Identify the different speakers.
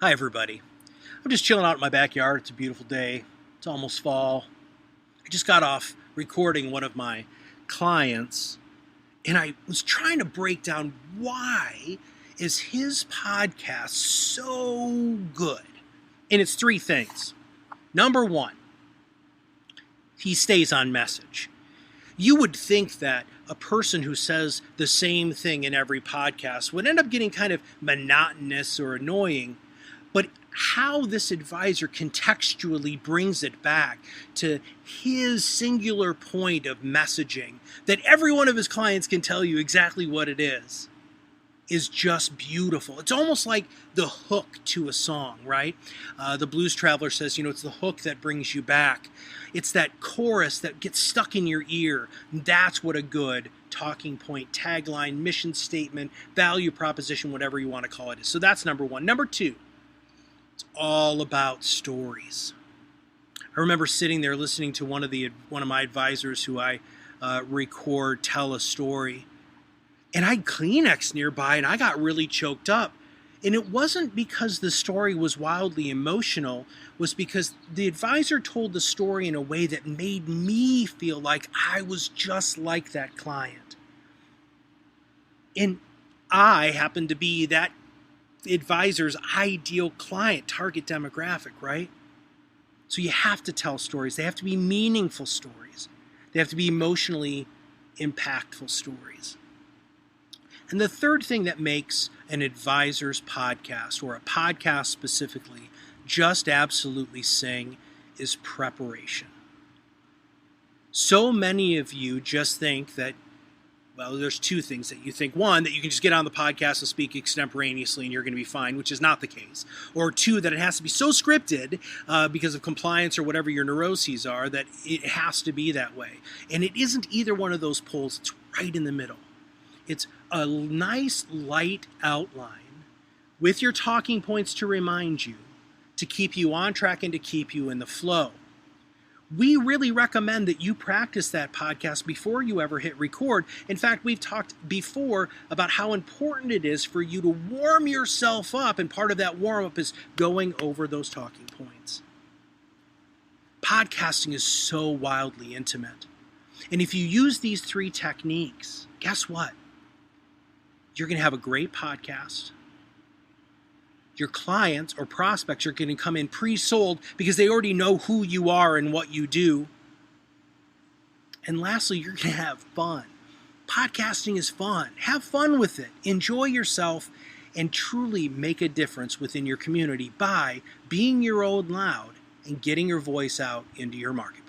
Speaker 1: Hi everybody. I'm just chilling out in my backyard. It's a beautiful day. It's almost fall. I just got off recording one of my clients and I was trying to break down why is his podcast so good. And it's three things. Number one, he stays on message. You would think that a person who says the same thing in every podcast would end up getting kind of monotonous or annoying. But how this advisor contextually brings it back to his singular point of messaging that every one of his clients can tell you exactly what it is just beautiful. It's almost like the hook to a song, right? The Blues Traveler says, it's the hook that brings you back. It's that chorus that gets stuck in your ear. That's what a good talking point, tagline, mission statement, value proposition, whatever you want to call it is. So that's number one. Number two, it's all about stories. I remember sitting there listening to one of my advisors who I record tell a story, and I had Kleenex nearby, and I got really choked up. And it wasn't because the story was wildly emotional, it was because the advisor told the story in a way that made me feel like I was just like that client. And I happened to be that advisor's ideal client, target demographic, right? So you have to tell stories. They have to be meaningful stories. They have to be emotionally impactful stories. And the third thing that makes an advisor's podcast, or a podcast specifically, just absolutely sing is preparation. So many of you just think that, well, there's two things that you think. One, that you can just get on the podcast and speak extemporaneously and you're going to be fine, which is not the case. Or two, that it has to be so scripted because of compliance or whatever your neuroses are that it has to be that way. And it isn't either one of those poles. It's right in the middle. It's a nice light outline with your talking points to remind you, to keep you on track and to keep you in the flow. We really recommend that you practice that podcast before you ever hit record. In fact, we've talked before about how important it is for you to warm yourself up, and part of that warm-up is going over those talking points. Podcasting is so wildly intimate. And if you use these three techniques, guess what? You're going to have a great podcast. Your clients or prospects are going to come in pre-sold because they already know who you are and what you do. And lastly, you're going to have fun. Podcasting is fun. Have fun with it. Enjoy yourself and truly make a difference within your community by being your own loud and getting your voice out into your market.